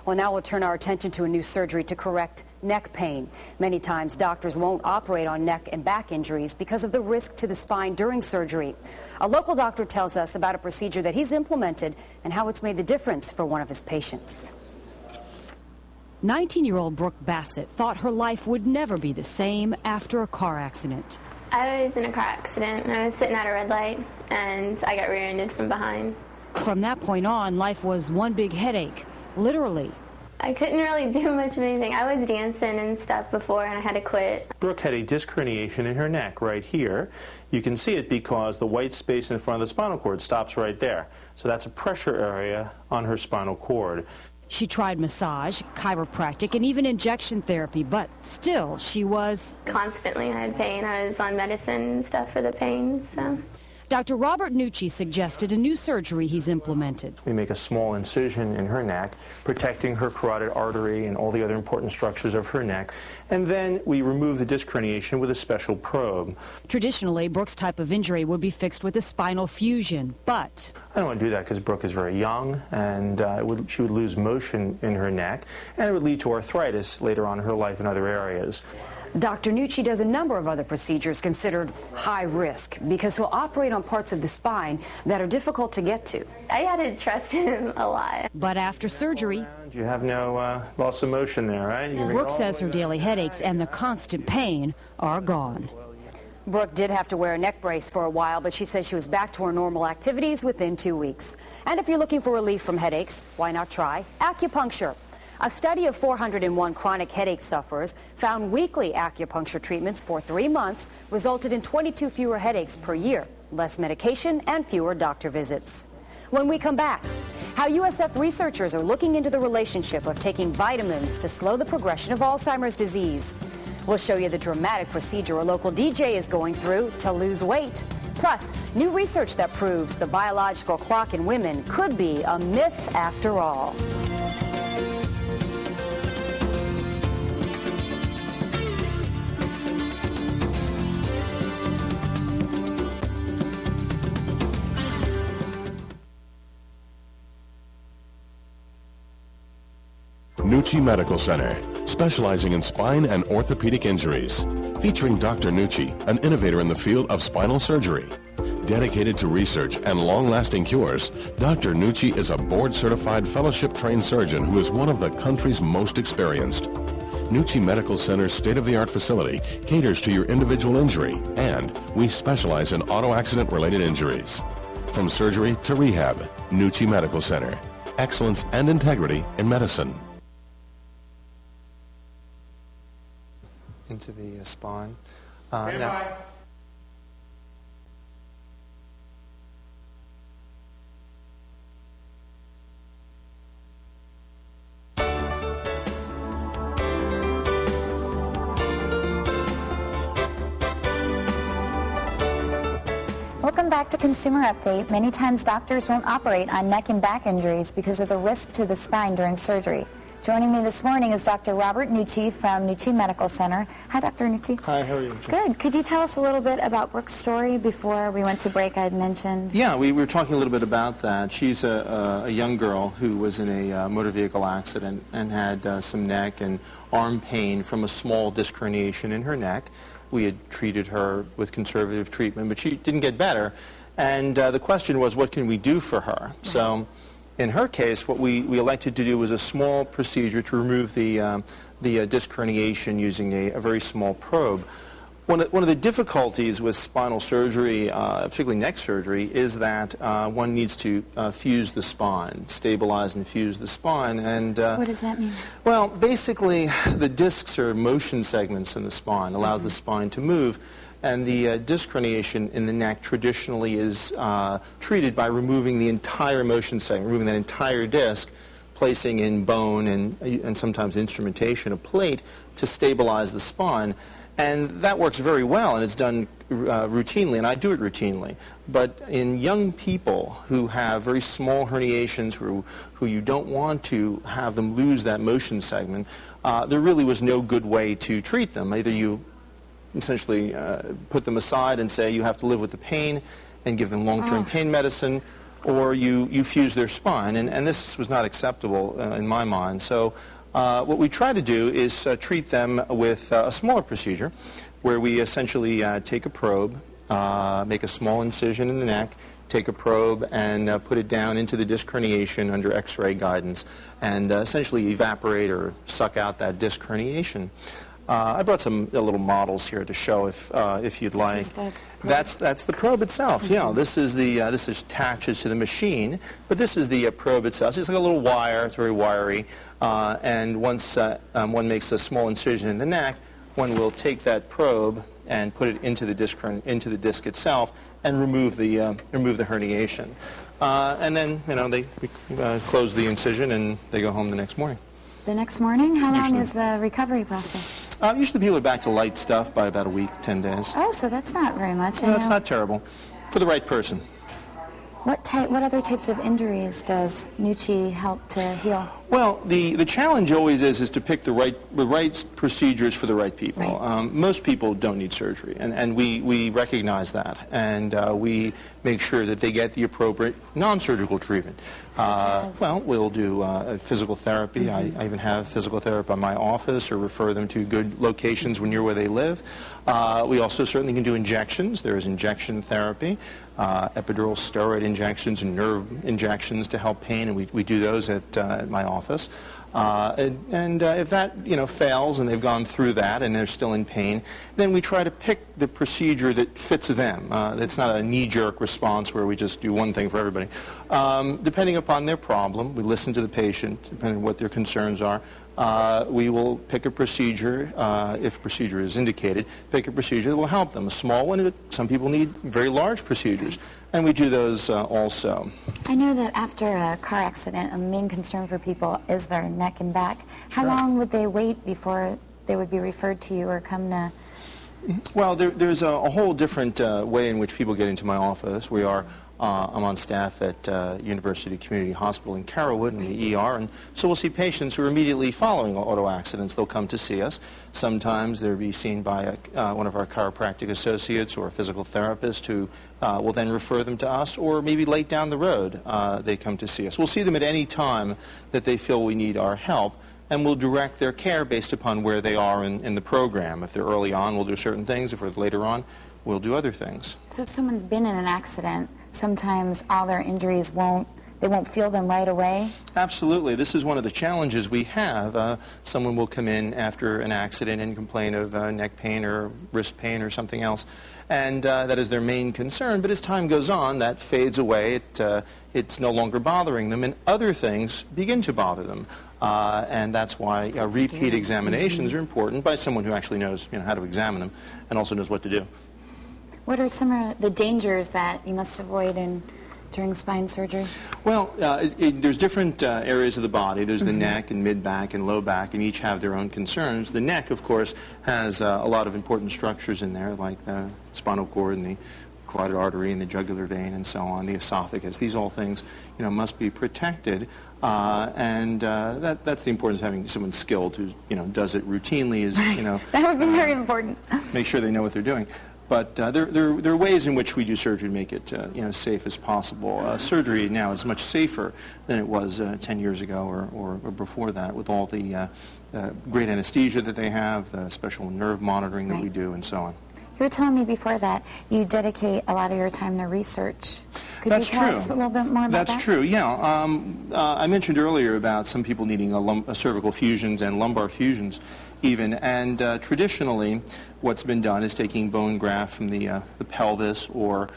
Well, now we'll turn our attention to a new surgery to correct neck pain. Many times doctors won't operate on neck and back injuries because of the risk to the spine during surgery. A local doctor tells us about a procedure that he's implemented and how it's made the difference for one of his patients. 19-year-old Brooke Bassett thought her life would never be the same after a car accident. I was in a car accident, and I was sitting at a red light, and I got rear-ended from behind. From that point on, life was one big headache, literally. I couldn't really do much of anything. I was dancing and stuff before, and I had to quit. Brooke had a disc herniation in her neck right here. You can see it because the white space in front of the spinal cord stops right there. So that's a pressure area on her spinal cord. She tried massage, chiropractic, and even injection therapy, but still she was... Constantly I had pain. I was on medicine and stuff for the pain, so... Dr. Robert Nucci suggested a new surgery he's implemented. We make a small incision in her neck, protecting her carotid artery and all the other important structures of her neck. And then we remove the disc herniation with a special probe. Traditionally, Brooke's type of injury would be fixed with a spinal fusion, but... I don't want to do that because Brooke is very young, and she would lose motion in her neck, and it would lead to arthritis later on in her life in other areas. Dr. Nucci does a number of other procedures considered high risk because he'll operate on parts of the spine that are difficult to get to. I had to trust him a lot. But after surgery... You have no loss of motion there, right? Brooke says her daily headaches and the constant pain are gone. Brooke did have to wear a neck brace for a while, but she says she was back to her normal activities within 2 weeks. And if you're looking for relief from headaches, why not try acupuncture? A study of 401 chronic headache sufferers found weekly acupuncture treatments for 3 months resulted in 22 fewer headaches per year, less medication, and fewer doctor visits. When we come back, how USF researchers are looking into the relationship of taking vitamins to slow the progression of Alzheimer's disease. We'll show you the dramatic procedure a local DJ is going through to lose weight. Plus, new research that proves the biological clock in women could be a myth after all. Nucci Medical Center, specializing in spine and orthopedic injuries. Featuring Dr. Nucci, an innovator in the field of spinal surgery. Dedicated to research and long-lasting cures, Dr. Nucci is a board-certified fellowship-trained surgeon who is one of the country's most experienced. Nucci Medical Center's state-of-the-art facility caters to your individual injury, and we specialize in auto accident-related injuries. From surgery to rehab, Nucci Medical Center. Excellence and integrity in medicine. Into the spine. Now. Welcome back to Consumer Update. Many times doctors won't operate on neck and back injuries because of the risk to the spine during surgery. Joining me this morning is Dr. Robert Nucci from Nucci Medical Center. Hi, Dr. Nucci. Hi, how are you? Good. Could you tell us a little bit about Brooke's story before we went to break? I had mentioned. Yeah, we were talking a little bit about that. She's a young girl who was in a motor vehicle accident and had some neck and arm pain from a small disc herniation in her neck. We had treated her with conservative treatment, but she didn't get better. And the question was, what can we do for her? Right. So in her case, what we elected to do was a small procedure to remove the disc herniation using a very small probe. One of the difficulties with spinal surgery, particularly neck surgery, is that one needs to fuse the spine, stabilize and fuse the spine. And what does that mean? Well, basically, the discs are motion segments in the spine, allows the spine to move. And the disc herniation in the neck traditionally is treated by removing the entire motion segment, removing that entire disc, placing in bone and sometimes instrumentation, a plate, to stabilize the spine. And that works very well, and it's done routinely, and I do it routinely. But in young people who have very small herniations, who you don't want to have them lose that motion segment, there really was no good way to treat them. Either you essentially put them aside and say you have to live with the pain and give them long-term pain medicine, or you fuse their spine, and this was not acceptable in my mind. So what we try to do is treat them with a smaller procedure where we essentially take a probe, make a small incision in the neck, take a probe and put it down into the disc herniation under x-ray guidance and essentially evaporate or suck out that disc herniation. I brought some little models here to show if you'd like. That's the probe itself. Mm-hmm. Yeah, this is attaches to the machine, but this is the probe itself. So it's like a little wire. It's very wiry. And once one makes a small incision in the neck, one will take that probe and put it into the disc itself and remove the herniation. And then they close the incision and they go home the next morning. The next morning? How long is the recovery process? Usually people are back to light stuff by about a week, 10 days. Oh, so that's not very much. No, it's not terrible for the right person. What other types of injuries does Nucci help to heal? Well, the challenge always is to pick the right procedures for the right people. Right. Most people don't need surgery, and we recognize that, and we make sure that they get the appropriate non-surgical treatment. Well, we'll do physical therapy. Mm-hmm. I even have physical therapy in my office or refer them to good locations near where they live. We also certainly can do injections. There is injection therapy, epidural steroid injections and nerve injections to help pain, and we do those at my office. If that fails and they've gone through that and they're still in pain, then we try to pick the procedure that fits them. It's not a knee-jerk response where we just do one thing for everybody. Depending upon their problem, we listen to the patient, depending on what their concerns are. We will pick a procedure, if a procedure is indicated, pick a procedure that will help them. A small one, some people need very large procedures, and we do those also. I know that after a car accident, a main concern for people is their neck and back. How Sure. long would they wait before they would be referred to you or come to... Well, there's a whole different way in which people get into my office. I'm on staff at University Community Hospital in Carrollwood in the ER, and so we'll see patients who are immediately following auto accidents. They'll come to see us. Sometimes they'll be seen by one of our chiropractic associates or a physical therapist who will then refer them to us, or maybe late down the road they come to see us. We'll see them at any time that they feel we need our help, and we'll direct their care based upon where they are in the program. If they're early on, we'll do certain things. If we're later on, we'll do other things. So if someone's been in an accident, sometimes all their injuries won't feel them right away? Absolutely. This is one of the challenges we have. Someone will come in after an accident and complain of neck pain or wrist pain or something else, and that is their main concern. But as time goes on, that fades away. It's no longer bothering them, and other things begin to bother them. And that's why repeat examinations are important by someone who actually knows how to examine them and also knows what to do. What are some of the dangers that you must avoid during spine surgery? Well, there's different areas of the body. There's the neck and mid-back and low back, and each have their own concerns. The neck, of course, has a lot of important structures in there, like the spinal cord and the carotid artery and the jugular vein and so on, the esophagus. These all things, must be protected, and that's the importance of having someone skilled who, does it routinely. That would be very important. Make sure they know what they're doing. But there are ways in which we do surgery to make it safe as possible. Surgery now is much safer than it was 10 years ago or before that, with all the great anesthesia that they have, the special nerve monitoring that we do, and so on. You were telling me before that you dedicate a lot of your time to research. Could you tell us a little bit more about that? That's true, yeah. I mentioned earlier about some people needing cervical fusions and lumbar fusions even, and traditionally what's been done is taking bone graft from the pelvis or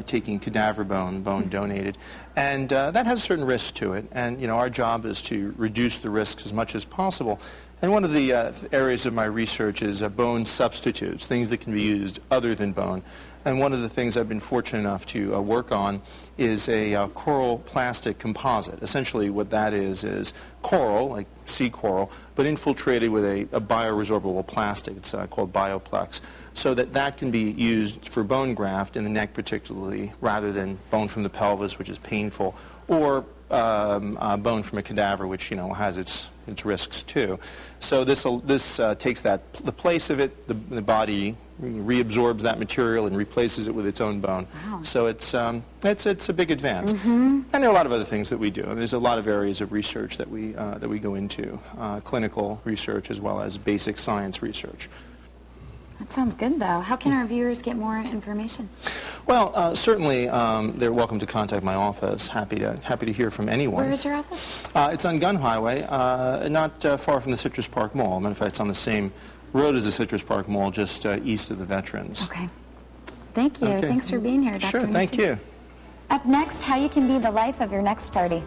taking cadaver bone donated, and that has a certain risk to it, and our job is to reduce the risks as much as possible. And one of the areas of my research is bone substitutes, things that can be used other than bone. And one of the things I've been fortunate enough to work on is a coral plastic composite. Essentially what that is coral, like sea coral, but infiltrated with a bioresorbable plastic. It's called Bioplex. So that can be used for bone graft in the neck particularly, rather than bone from the pelvis, which is painful, or bone from a cadaver, which has its risks too. So this takes the place of it. The body reabsorbs that material and replaces it with its own bone. Wow. So it's a big advance. And there are a lot of other things that we do. There's a lot of areas of research that we go into, clinical research as well as basic science research. That sounds good, though. How can our viewers get more information? Well, certainly they're welcome to contact my office. Happy to hear from anyone. Where is your office? It's on Gun Highway, not far from the Citrus Park Mall. Matter of fact, it's on the same road as the Citrus Park Mall, just east of the Veterans. Okay. Thank you. Okay. Thanks for being here, Dr. Sure, thank Nucci. you. Up next, how you can be the life of your next party.